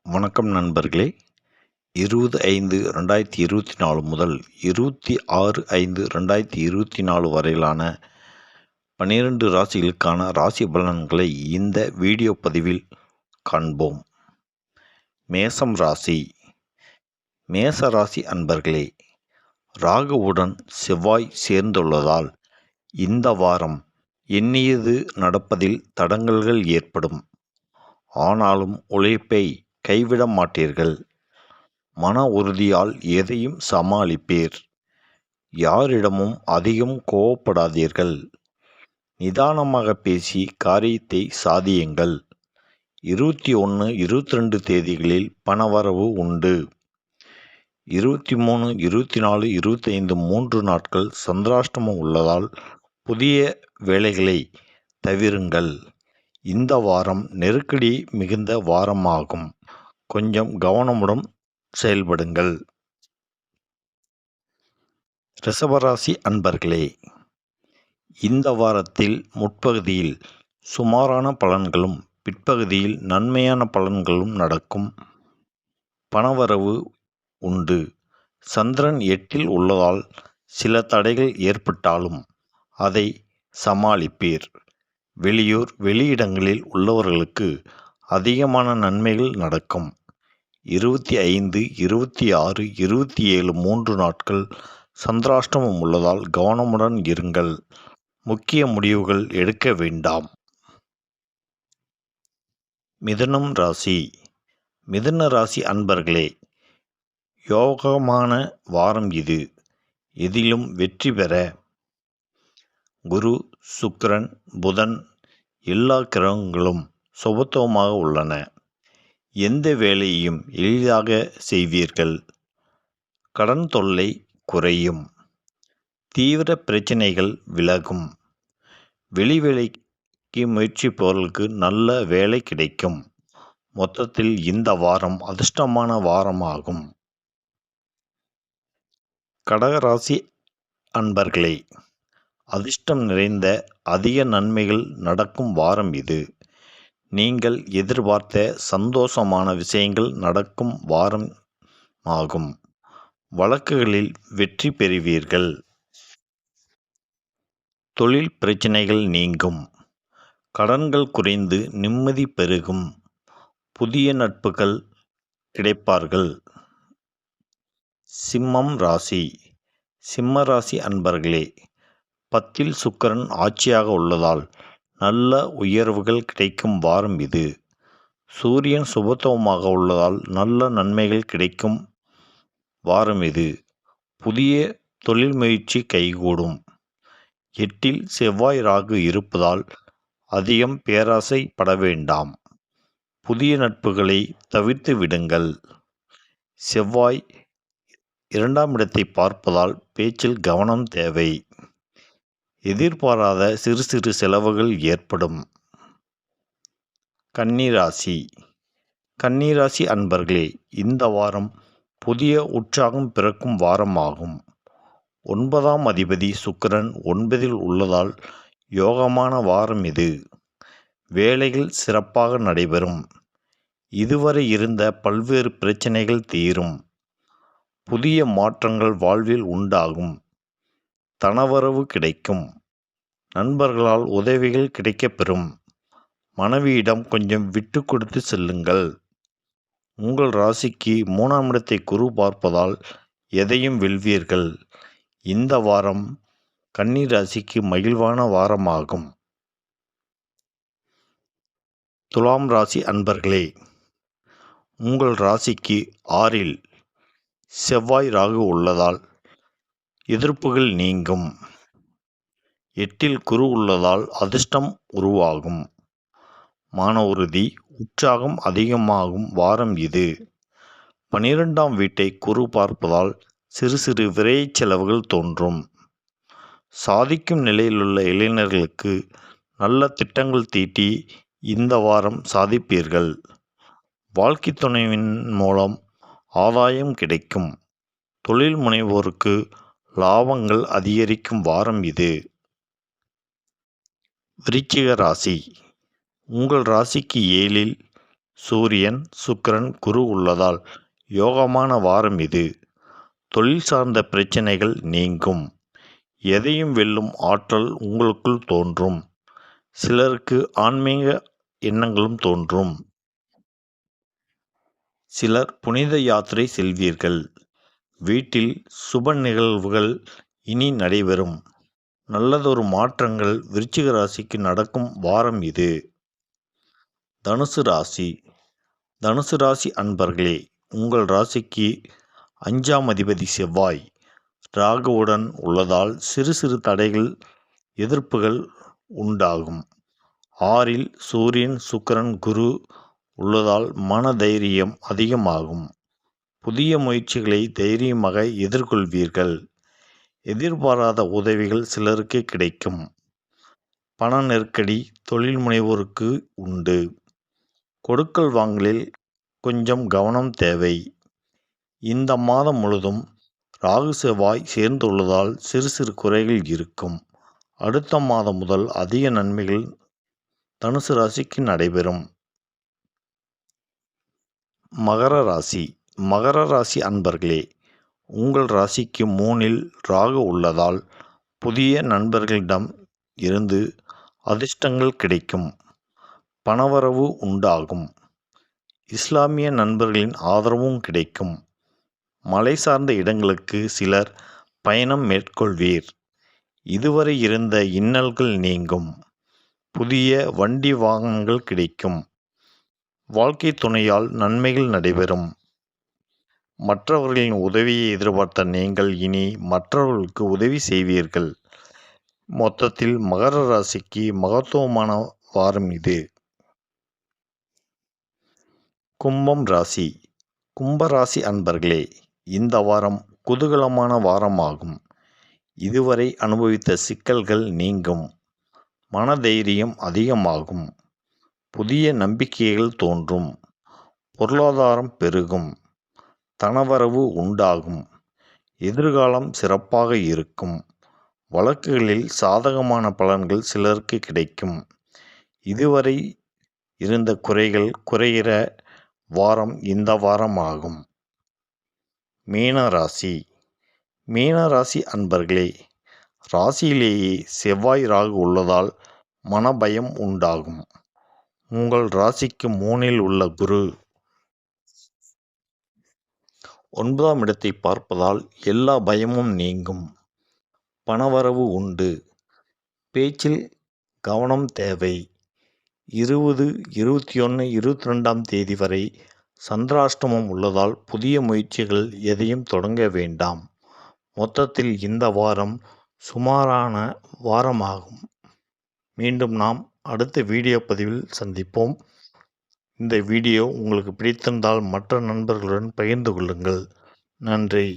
வணக்கம் நண்பர்களே. 20/5/2024 முதல் 26/5/2024 வரையிலான 12 ராசிகளுக்கான ராசி பலன்களை இந்த வீடியோ பதிவில் காண்போம். மேசம் ராசி. மேச ராசி அன்பர்களே, ராகுவுடன் செவ்வாய் சேர்ந்துள்ளதால் இந்த வாரம் எண்ணியது நடப்பதில் தடங்கல்கள் ஏற்படும். ஆனாலும் உழைப்பை கைவிட மாட்டீர்கள். மன உறுதியால் எதையும் சமாளிப்பீர். யாரிடமும் அதிகம் கோவப்படாதீர்கள். நிதானமாக பேசி காரியத்தை சாதியுங்கள். 21, 22 தேதிகளில் பணவரவு உண்டு. 23, 24, 25 3 நாட்கள் சந்திராஷ்டமம் உள்ளதால் புதிய வேலைகளை தவிருங்கள். இந்த வாரம் நெருக்கடி மிகுந்த வாரமாகும். கொஞ்சம் கவனமுடன் செயல்படுங்கள். ரிஷபராசி அன்பர்களே, இந்த வாரத்தில் முற்பகுதியில் சுமாரான பலன்களும் பிற்பகுதியில் நன்மையான பலன்களும் நடக்கும். பணவரவு உண்டு. சந்திரன் 8 உள்ளதால் சில தடைகள் ஏற்பட்டாலும் அதை சமாளிப்பீர். வெளியூர் வெளியிடங்களில் உள்ளவர்களுக்கு அதிகமான நன்மைகள் நடக்கும். 25, 26, 27 3 நாட்கள் சந்திராஷ்டமம் உள்ளதால் கவனமுடன் இருங்கள். முக்கிய முடிவுகள் எடுக்க வேண்டாம். மிதுனம் ராசி. மிதுன ராசி அன்பர்களே, யோகமான வாரம் இது. எதிலும் வெற்றி பெற குரு, சுக்கிரன், புதன் எல்லா கிரகங்களும் சுபத்துவமாக உள்ளன. எந்த வேலையையும் எளிதாக செய்வீர்கள். கடன் தொல்லை குறையும். தீவிர பிரச்சனைகள் விலகும். வெளி வேலைக்கு முயற்சிப்பவர்களுக்கு நல்ல வேலை கிடைக்கும். மொத்தத்தில் இந்த வாரம் அதிர்ஷ்டமான வாரமாகும். கடகராசி அன்பர்களே, அதிர்ஷ்டம் நிறைந்த அதிக நன்மைகள் நடக்கும் வாரம் இது. நீங்கள் எதிர்பார்த்த சந்தோஷமான விஷயங்கள் நடக்கும் வாரம் ஆகும். வழக்குகளில் வெற்றி பெறுவீர்கள். தொழில் பிரச்சனைகள் நீங்கும். கடன்கள் குறைந்து நிம்மதி பெருகும். புதிய நட்புகள் கிடைப்பார்கள். சிம்மம் ராசி. சிம்ம ராசி அன்பர்களே, 10 சுக்கிரன் ஆட்சியாக உள்ளதால் நல்ல உயர்வுகள் கிடைக்கும் வாரம் இது. சூரியன் சுபத்துவமாக உள்ளதால் நல்ல நன்மைகள் கிடைக்கும் வாரம் இது. புதிய தொழில் முயற்சி கைகூடும். 8 செவ்வாய் ராகு இருப்பதால் அதிகம் பேராசைப்பட வேண்டாம். புதிய நட்புகளை தவிர்த்து விடுங்கள். செவ்வாய் 2ஆம் இடத்தை பார்ப்பதால் பேச்சில் கவனம் தேவை. எதிர்பாராத சிறு சிறு செலவுகள் ஏற்படும். கன்னிராசி. கன்னிராசி அன்பர்களே, இந்த வாரம் புதிய உற்சாகம் பிறக்கும் வாரமாகும். 9ஆம் அதிபதி சுக்கிரன் 9 உள்ளதால் யோகமான வாரம் இது. வேலைகள் சிறப்பாக நடைபெறும். இதுவரை இருந்த பல்வேறு பிரச்சனைகள் தீரும். புதிய மாற்றங்கள் வாழ்வில் உண்டாகும். தனவரவு கிடைக்கும். நண்பர்களால் உதவிகள் கிடைக்கப்பெறும். மனைவியிடம் கொஞ்சம் விட்டு கொடுத்து செல்லுங்கள். உங்கள் ராசிக்கு 3ஆம் இடத்தை குரு பார்ப்பதால் எதையும் வெல்வீர்கள். இந்த வாரம் கன்னி ராசிக்கு மகிழ்வான வாரமாகும். துலாம் ராசி அன்பர்களே, உங்கள் ராசிக்கு 6 செவ்வாய் ராகு உள்ளதால் எதிர்ப்புகள் நீங்கும். 8 குரு உள்ளதால் அதிர்ஷ்டம் உருவாகும். மன உறுதி, உற்சாகம் அதிகமாகும் வாரம் இது. 12ஆம் வீட்டை குரு பார்ப்பதால் சிறு சிறு விரைச் செலவுகள் தோன்றும். சாதிக்கும் நிலையிலுள்ள இளைஞர்களுக்கு நல்ல திட்டங்கள் தீட்டி இந்த வாரம் சாதிப்பீர்கள். வாழ்க்கை துணைவின் மூலம் ஆதாயம் கிடைக்கும். தொழில் முனைவோருக்கு லாபங்கள் அதிகரிக்கும் வாரம் இது. விருச்சிக ராசி. உங்கள் ராசிக்கு 7 சூரியன், சுக்கிரன், குரு உள்ளதால் யோகமான வாரம் இது. தொழில் சார்ந்த பிரச்சனைகள் நீங்கும். எதையும் வெல்லும் ஆற்றல் உங்களுக்குள் தோன்றும். சிலருக்கு ஆன்மீக எண்ணங்களும் தோன்றும். சிலர் புனித யாத்திரை செல்வீர்கள். வீட்டில் சுப நிகழ்வுகள் இனி நடைபெறும். நல்லதொரு மாற்றங்கள் விருச்சிக ராசிக்கு நடக்கும் வாரம் இது. தனுசு ராசி. தனுசு ராசி அன்பர்களே, உங்கள் ராசிக்கு 5ஆம் அதிபதி செவ்வாய் ராகுவுடன் உள்ளதால் சிறு சிறு தடைகள், எதிர்ப்புகள் உண்டாகும். 6இல் சூரியன், சுக்கிரன், குரு உள்ளதால் மன தைரியம் அதிகமாகும். புதிய முயற்சிகளை தைரியமாக எதிர்கொள்வீர்கள். எதிர்பாராத உதவிகள் சிலருக்கு கிடைக்கும். பண நெருக்கடி தொழில் முனைவோருக்கு உண்டு. கொடுக்கல் வாங்கலில் கொஞ்சம் கவனம் தேவை. இந்த மாதம் முழுதும் ராகு செவ்வாய் சேர்ந்துள்ளதால் சிறு சிறு குறைகள் இருக்கும். அடுத்த மாதம் முதல் அதிக நன்மைகள் தனுசு ராசிக்கு நடைபெறும். மகர ராசி. மகர ராசி அன்பர்களே, உங்கள் ராசிக்கு 3இல் ராகு உள்ளதால் புதிய நண்பர்களிடம் இருந்து அதிர்ஷ்டங்கள் கிடைக்கும். பணவரவு உண்டாகும். இஸ்லாமிய நண்பர்களின் ஆதரவும் கிடைக்கும். மலை சார்ந்த இடங்களுக்கு சிலர் பயணம் மேற்கொள்வீர். இதுவரை இருந்த இன்னல்கள் நீங்கும். புதிய வண்டி வாகனங்கள் கிடைக்கும். வாழ்க்கை துணையால் நன்மைகள் நடைபெறும். மற்றவர்களின் உதவியை எதிர்பார்த்த நீங்கள் இனி மற்றவர்களுக்கு உதவி செய்வீர்கள். மொத்தத்தில் மகர ராசிக்கு மகத்துவமான வாரம் இது. கும்பம் ராசி. கும்பராசி அன்பர்களே, இந்த வாரம் குதூகலமான வாரமாகும். இதுவரை அனுபவித்த சிக்கல்கள் நீங்கும். மனதைரியம் அதிகமாகும். புதிய நம்பிக்கைகள் தோன்றும். பொருளாதாரம் பெருகும். தனவரவு உண்டாகும். எதிர்காலம் சிறப்பாக இருக்கும். வழக்குகளில் சாதகமான பலன்கள் சிலருக்கு கிடைக்கும். இதுவரை இருந்த குறைகள் குறைகிற வாரம் இந்த வாரமாகும். மீன ராசி. மீன ராசி அன்பர்களே, ராசியிலேயே செவ்வாய் ராகு உள்ளதால் மனபயம் உண்டாகும். உங்கள் ராசிக்கு 3இல் உள்ள குரு 9ஆம் இடத்தை பார்ப்பதால் எல்லா பயமும் நீங்கும். பணவரவு உண்டு. பேச்சில் கவனம் தேவை. 20, 21, 22ஆம் தேதி வரை சந்திராஷ்டமம் உள்ளதால் புதிய முயற்சிகள் எதையும் தொடங்க வேண்டாம். மொத்தத்தில் இந்த வாரம் சுமாரான வாரமாகும். மீண்டும் நாம் அடுத்த வீடியோ பதிவில் சந்திப்போம். இந்த வீடியோ உங்களுக்கு பிடித்திருந்தால் மற்ற நண்பர்களுடன் பகிர்ந்து கொள்ளுங்கள். நன்றி.